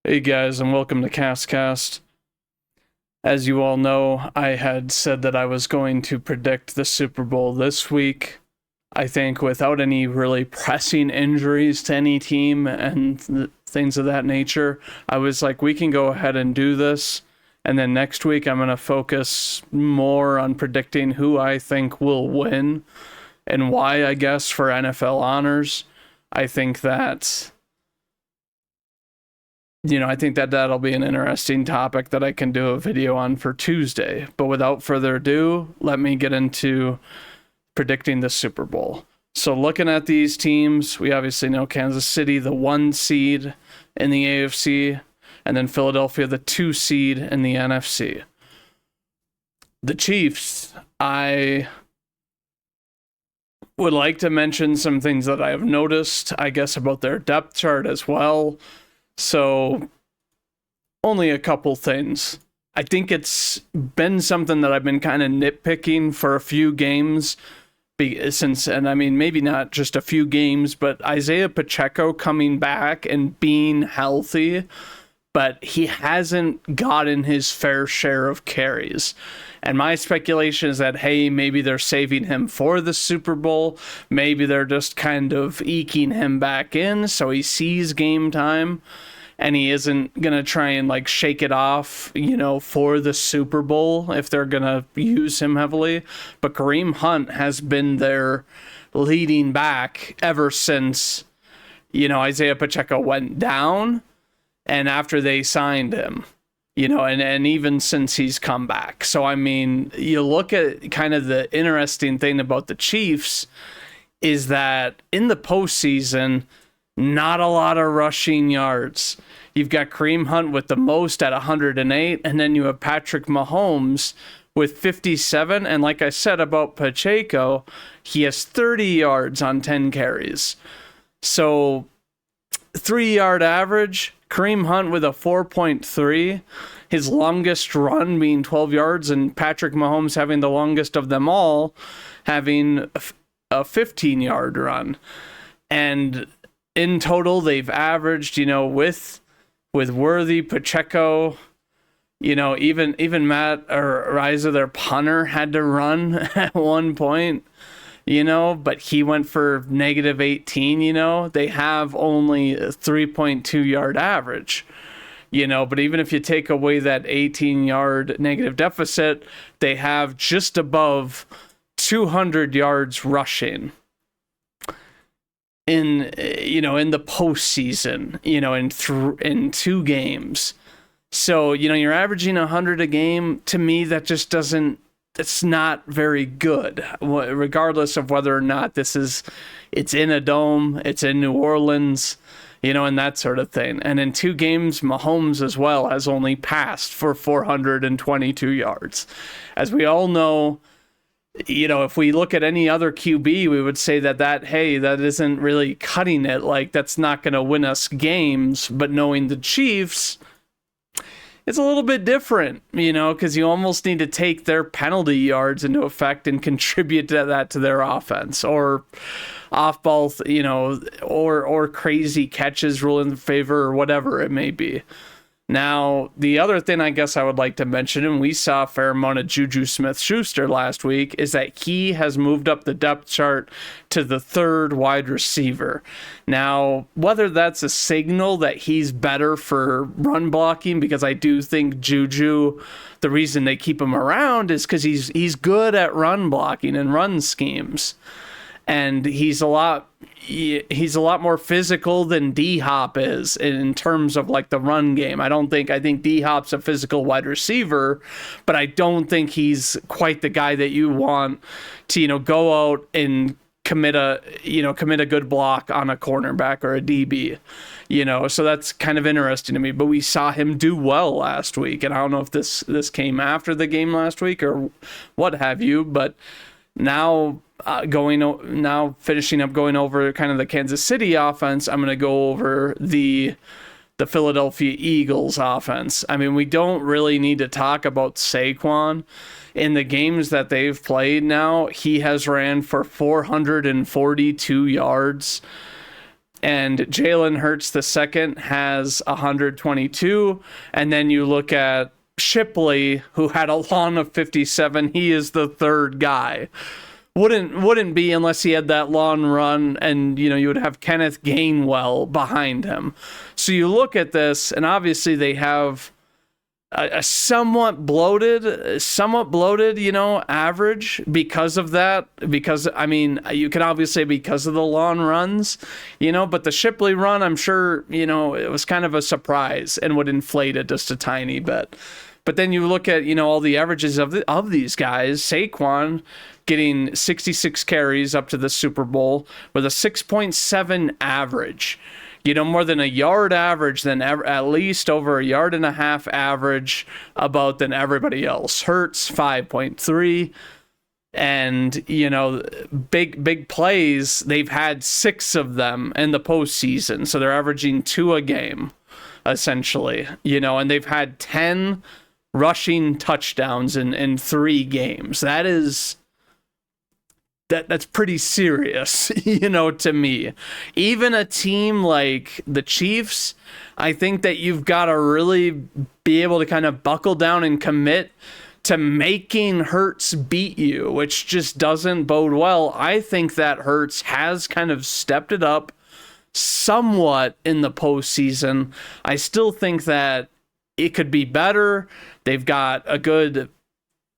Hey guys, and welcome to CastCast. As you all know, I had said that I was going to predict the Super Bowl this week. I think without any really pressing injuries to any team and things of that nature, I was like, we can go ahead and do this. And then next week, I'm going to focus more on predicting who I think will win and why, I guess, for NFL honors. I think that I think that that'll be an interesting topic that I can do a video on for Tuesday. But without further ado, let me get into predicting the Super Bowl. So looking at these teams, we obviously know Kansas City, the 1 seed in the AFC, and then Philadelphia, the 2 seed in the NFC. The Chiefs, I would like to mention some things that I have noticed, I guess, about their depth chart as well. So, only a couple things. I think it's been something that I've been kind of nitpicking for a few games and I mean, maybe not just a few games, but Isaiah Pacheco coming back and being healthy, but he hasn't gotten his fair share of carries. And my speculation is that, hey, maybe they're saving him for the Super Bowl. Maybe they're just kind of eking him back in so he sees game time and he isn't going to try and like shake it off, for the Super Bowl if they're going to use him heavily. But Kareem Hunt has been their leading back ever since, Isaiah Pacheco went down and after they signed him. And even since he's come back. So, I mean, you look at kind of the interesting thing about the Chiefs is that in the postseason, not a lot of rushing yards. You've got Kareem Hunt with the most at 108, and then you have Patrick Mahomes with 57. And like I said about Pacheco, he has 30 yards on 10 carries. So 3-yard average, Kareem Hunt with a 4.3, his longest run being 12 yards, and Patrick Mahomes having the longest of them all, having a 15-yard run. And in total, they've averaged, with Worthy, Pacheco, even Matt Araiza, their punter, had to run at one point. But he went for negative 18, they have only a 3.2 yard average, but even if you take away that 18-yard negative deficit, they have just above 200 yards rushing in the postseason, in 2 games. So, you're averaging 100 a game. To me, that just doesn't, it's not very good, regardless of whether or not it's in a dome, it's in New Orleans, and that sort of thing. And in 2 games, Mahomes as well has only passed for 422 yards. As we all know, if we look at any other QB, we would say that isn't really cutting it. Like, that's not going to win us games. But knowing the Chiefs, it's a little bit different, because you almost need to take their penalty yards into effect and contribute to that to their offense, or off ball, or crazy catches rule in favor, or whatever it may be. Now, the other thing I guess I would like to mention, and we saw a fair amount of Juju Smith-Schuster last week, is that he has moved up the depth chart to the 3rd wide receiver. Now, whether that's a signal that he's better for run blocking, because I do think Juju, the reason they keep him around is because he's good at run blocking and run schemes. And he's a lot more physical than D-Hop is in terms of like the run game. I think D-Hop's a physical wide receiver, but I don't think he's quite the guy that you want to, go out and commit a good block on a cornerback or a DB, so that's kind of interesting to me. But we saw him do well last week, and I don't know if this came after the game last week or what have you, but now finishing up going over kind of the Kansas City offense, I'm going to go over the Philadelphia Eagles offense. I mean, we don't really need to talk about Saquon. In the games that they've played now, he has ran for 442 yards, and Jalen Hurts the second has 122. And then you look at Shipley, who had a long of 57. He is the third guy. Wouldn't be unless he had that long run, and you would have Kenneth Gainwell behind him. So you look at this, and obviously they have a somewhat bloated, average because of that. Because, I mean, you can obviously say because of the long runs, but the Shipley run, I'm sure, it was kind of a surprise and would inflate it just a tiny bit. But then you look at, all the averages of these guys. Saquon getting 66 carries up to the Super Bowl with a 6.7 average. More than a yard average, than at least over a yard and a half average about than everybody else. Hurts 5.3, and big plays. They've had 6 of them in the postseason, so they're averaging 2 a game, essentially. And they've had 10 rushing touchdowns in 3 games. That's pretty serious, to me. Even a team like the Chiefs, I think that you've got to really be able to kind of buckle down and commit to making Hurts beat you, which just doesn't bode well. I think that Hurts has kind of stepped it up somewhat in the postseason. I still think that it could be better. They've got a good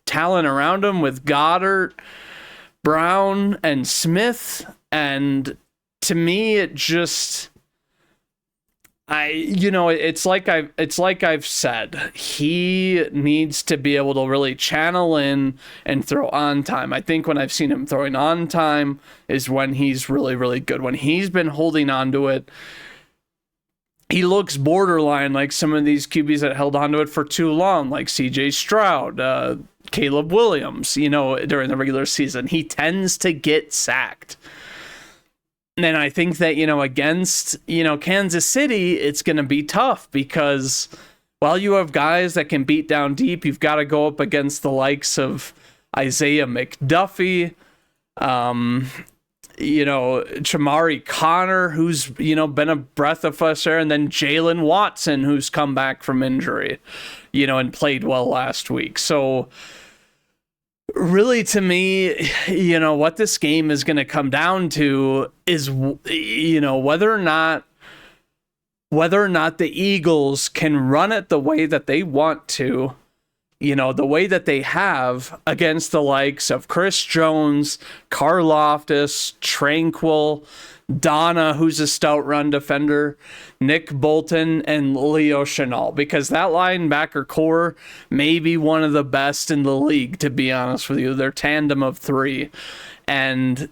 talent around him with Goddard, Brown, and Smith, and to me it just it's like I've said, he needs to be able to really channel in and throw on time. I think when I've seen him throwing on time is when he's really, really good. When he's been holding on to it, he looks borderline like some of these QBs that held on to it for too long, like CJ Stroud, Caleb Williams, during the regular season. He tends to get sacked. And I think that, against, Kansas City, it's going to be tough because while you have guys that can beat down deep, you've got to go up against the likes of Isaiah McDuffie, Chamari Connor, who's, been a breath of fresh air, and then Jalen Watson, who's come back from injury, and played well last week. So really, to me, what this game is going to come down to is, whether or not the Eagles can run it the way that they want to, the way that they have against the likes of Chris Jones, Karlaftis, Tranquil, Donna, who's a stout run defender, Nick Bolton, and Leo Chenal, because that linebacker core may be one of the best in the league, to be honest with you. They're tandem of 3. And,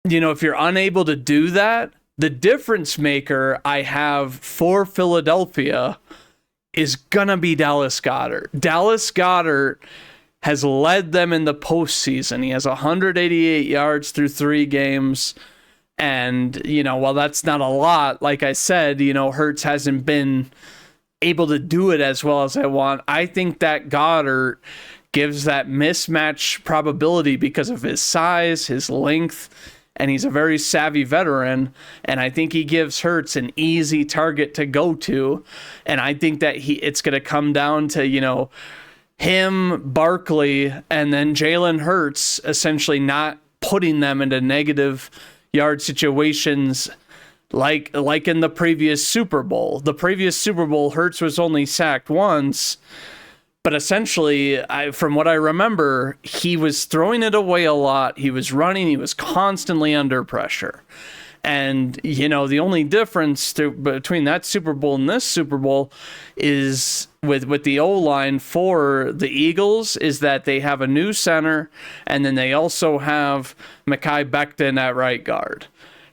if you're unable to do that, the difference maker I have for Philadelphia is gonna be Dallas Goedert. Dallas Goedert has led them in the postseason. He has 188 yards through 3 games. And, while that's not a lot, like I said, Hurts hasn't been able to do it as well as I want. I think that Goddard gives that mismatch probability because of his size, his length, and he's a very savvy veteran. And I think he gives Hurts an easy target to go to. And I think that it's going to come down to, him, Barkley, and then Jalen Hurts essentially not putting them into negative yard situations like in the previous Super Bowl. The previous Super Bowl, Hurts was only sacked once, but essentially, from what I remember, he was throwing it away a lot. He was running. He was constantly under pressure. And, the only difference between that Super Bowl and this Super Bowl is with the O-line for the Eagles is that they have a new center, and then they also have Mekhi Becton at right guard.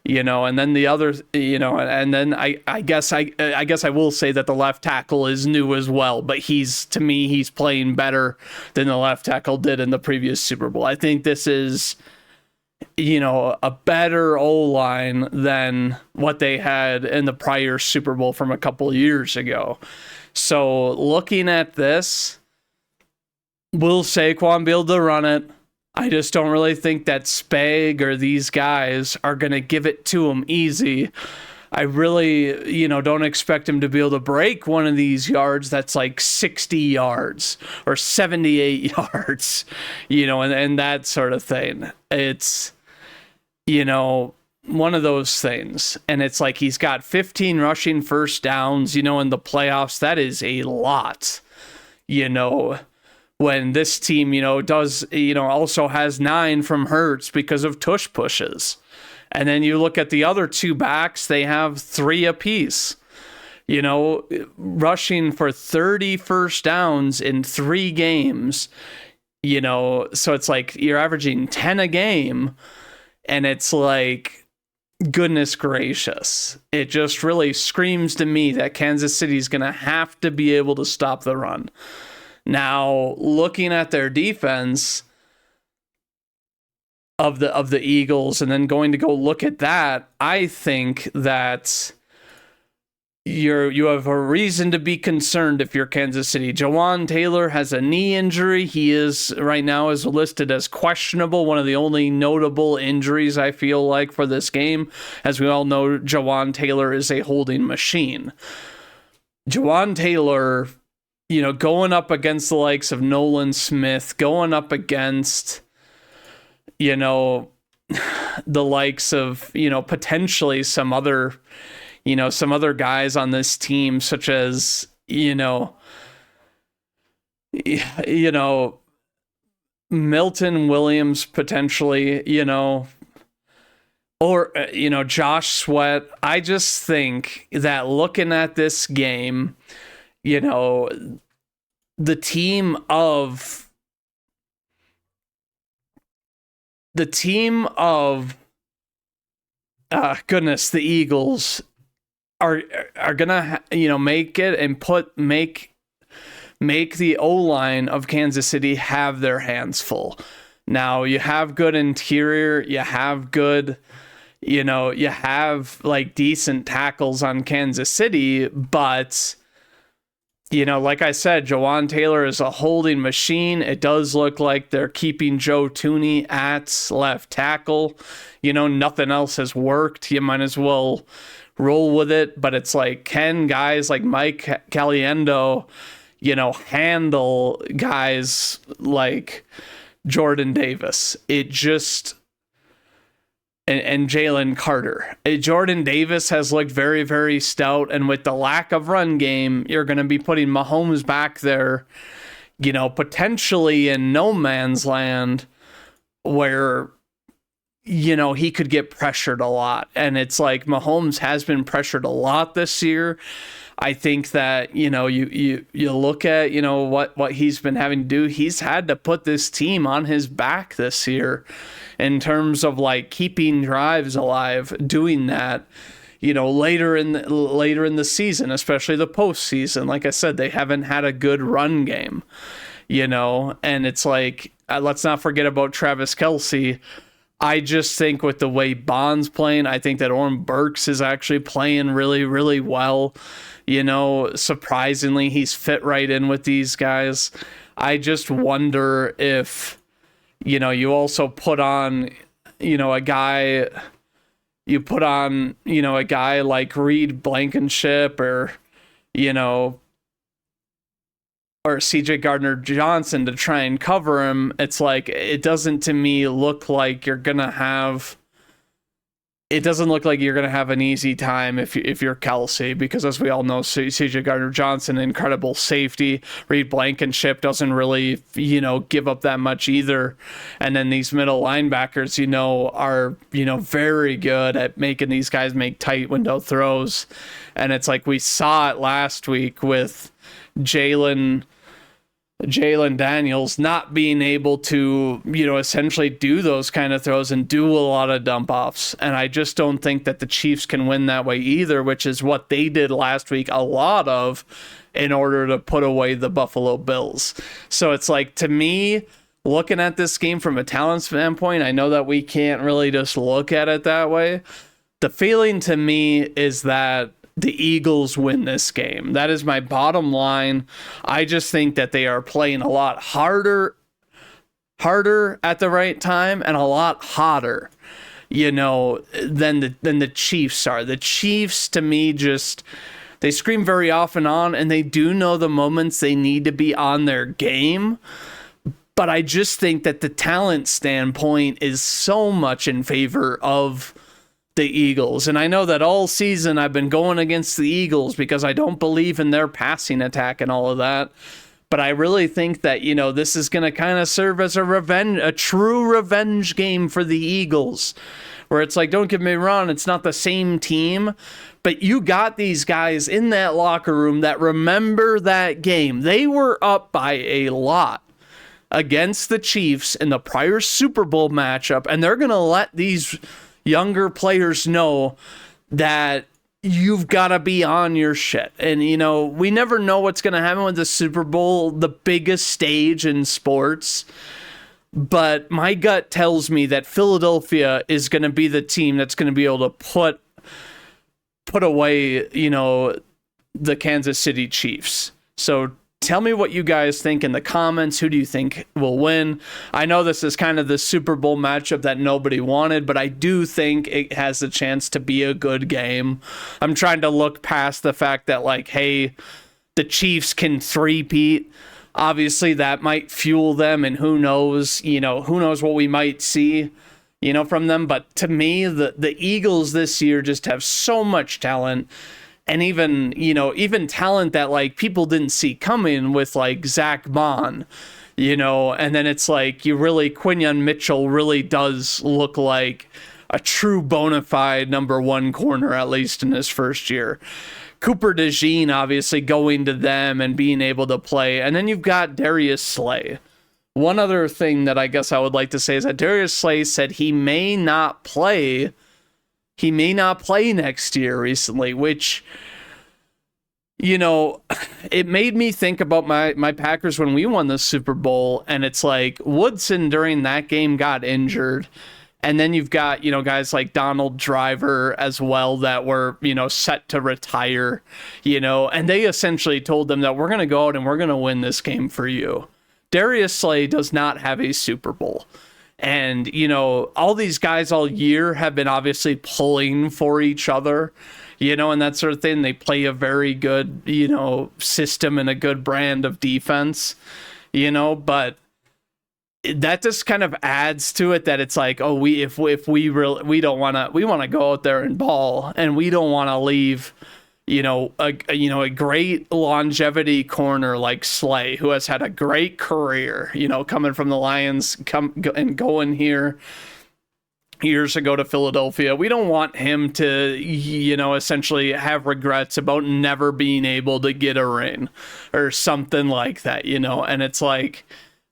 And then the other, and then I guess I will say that the left tackle is new as well, but to me, he's playing better than the left tackle did in the previous Super Bowl. I think this is, a better O-line than what they had in the prior Super Bowl from a couple years ago. So looking at this, will Saquon be able to run it? I just don't really think that Spag or these guys are going to give it to him easy. I really, don't expect him to be able to break one of these yards that's like 60 yards or 78 yards, and that sort of thing. It's, one of those things. And it's like he's got 15 rushing first downs, in the playoffs. That is a lot, when this team, does, also has 9 from Hurts because of tush pushes. And then you look at the other 2 backs, they have 3 apiece, rushing for 30 first downs in 3 games, so it's like you're averaging 10 a game, and it's like, goodness gracious. It just really screams to me that Kansas City's going to have to be able to stop the run. Now, looking at their defense of the Eagles and then going to go look at that, I think that you have a reason to be concerned if you're Kansas City. Jawaan Taylor has a knee injury. He is right now is listed as questionable, one of the only notable injuries I feel like for this game. As we all know, Jawaan Taylor is a holding machine. Jawaan Taylor, going up against the likes of Nolan Smith, going up against the likes of, potentially some other guys on this team, such as, Milton Williams, potentially, or, Josh Sweat. I just think that looking at this game, the team of the Eagles are gonna make it and make the O-line of Kansas City have their hands full. Now you have good interior, you have good, you have like decent tackles on Kansas City, but like I said, Jawaan Taylor is a holding machine. It does look like they're keeping Joe Thuney at left tackle. Nothing else has worked. You might as well roll with it. But it's like, can guys like Mike Caliendo, handle guys like Jordan Davis? It just... And Jalen Carter. Jordan Davis has looked very, very stout, and with the lack of run game, you're going to be putting Mahomes back there, potentially in no man's land where, he could get pressured a lot. And it's like Mahomes has been pressured a lot this year. I think that, you look at, what he's been having to do. He's had to put this team on his back this year in terms of like keeping drives alive, doing that, later in the season, especially the postseason. Like I said, they haven't had a good run game, and it's like, let's not forget about Travis Kelce. I just think with the way Bond's playing, I think that Oren Burks is actually playing really, really well. Surprisingly, he's fit right in with these guys. I just wonder if, you also put on, a guy like Reed Blankenship or CJ Gardner-Johnson to try and cover him. It's like, it doesn't to me look like you're going to have an easy time if you're Kelce, because as we all know, CJ Gardner-Johnson, incredible safety. Reed Blankenship doesn't really, give up that much either. And then these middle linebackers, are, very good at making these guys make tight window throws. And it's like we saw it last week with Jalen Daniels not being able to, essentially do those kind of throws and do a lot of dump offs. And I just don't think that the Chiefs can win that way either, which is what they did last week a lot of in order to put away the Buffalo Bills. So it's like, to me, looking at this game from a talent standpoint, I know that we can't really just look at it that way. The feeling to me is that the Eagles win this game. That is my bottom line. I just think that they are playing a lot harder harder at the right time and a lot hotter, you know, than the Chiefs are. The Chiefs, to me, just they scream very off and on, and they do know the moments they need to be on their game. But I just think that the talent standpoint is so much in favor of the Eagles. And I know that all season I've been going against the Eagles because I don't believe in their passing attack and all of that. But I really think that, you know, this is going to kind of serve as a true revenge game for the Eagles, where it's like, don't get me wrong, it's not the same team, but you got these guys in that locker room that remember that game. They were up by a lot against the Chiefs in the prior Super Bowl matchup, and they're going to let these younger players know that you've got to be on your shit. And, you know, we never know what's going to happen with the Super Bowl, the biggest stage in sports. But my gut tells me that Philadelphia is going to be the team that's going to be able to put away, you know, the Kansas City Chiefs. So tell me what you guys think in the comments. Who do you think will win? I know this is kind of the Super Bowl matchup that nobody wanted, but I do think it has the chance to be a good game. I'm trying to look past the fact that, like, hey, the Chiefs can three-peat. Obviously, that might fuel them, and who knows what we might see, you know, from them. But to me, the Eagles this year just have so much talent. And even talent that, like, people didn't see coming with, like, Zach Bond, you know, and then it's like Quinyon Mitchell really does look like a true bona fide number one corner, at least in his first year. Cooper DeJean obviously going to them and being able to play. And then you've got Darius Slay. One other thing that I guess I would like to say is that Darius Slay said he may not play next year recently, which, you know, it made me think about my Packers when we won the Super Bowl, and it's like Woodson during that game got injured, and then you've got, you know, guys like Donald Driver as well that were, you know, set to retire, you know, and they essentially told them that we're going to go out and we're going to win this game for you. Darius Slay does not have a Super Bowl. And, you know, all these guys all year have been obviously pulling for each other, you know, and that sort of thing. They play a very good, you know, system and a good brand of defense, you know, but that just kind of adds to it that it's like, oh, we want to go out there and ball, and we don't want to leave, you know, a great longevity corner like Slay, who has had a great career, you know, coming from the Lions, going here years ago to Philadelphia. We don't want him to, you know, essentially have regrets about never being able to get a ring or something like that, you know. And it's like,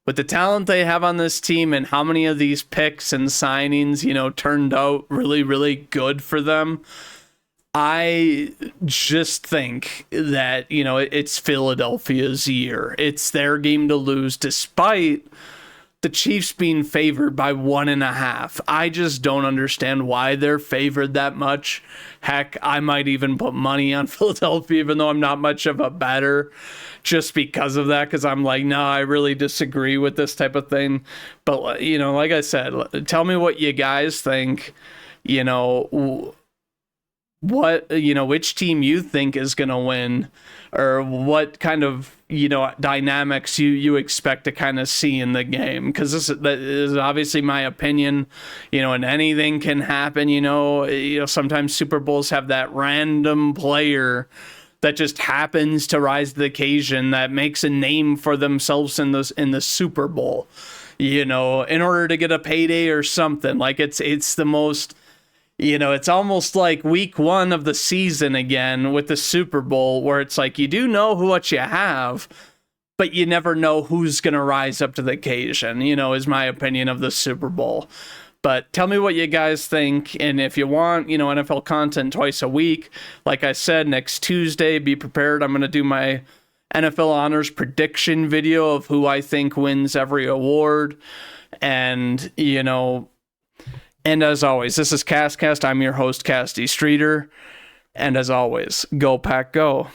with the talent they have on this team and how many of these picks and signings, you know, turned out really, really good for them, I just think that, you know, it's Philadelphia's year. It's their game to lose, despite the Chiefs being favored by 1.5. I just don't understand why they're favored that much. Heck, I might even put money on Philadelphia, even though I'm not much of a bettor, just because of that, because I'm like, no, I really disagree with this type of thing. But, you know, like I said, tell me what you guys think, you know, what, you know, which team you think is going to win, or what kind of, you know, dynamics you expect to kind of see in the game, because that is obviously my opinion, you know, and anything can happen. You know, sometimes Super Bowls have that random player that just happens to rise to the occasion that makes a name for themselves in the Super Bowl, you know, in order to get a payday or something. Like it's the most, you know, it's almost like week one of the season again with the Super Bowl, where it's like, you do know what you have, but you never know who's going to rise up to the occasion, you know, is my opinion of the Super Bowl. But tell me what you guys think. And if you want, you know, NFL content twice a week, like I said, next Tuesday, be prepared. I'm going to do my NFL honors prediction video of who I think wins every award. And, you know, and as always, this is CastCast. I'm your host, Casty Streeter. And as always, go Pack Go.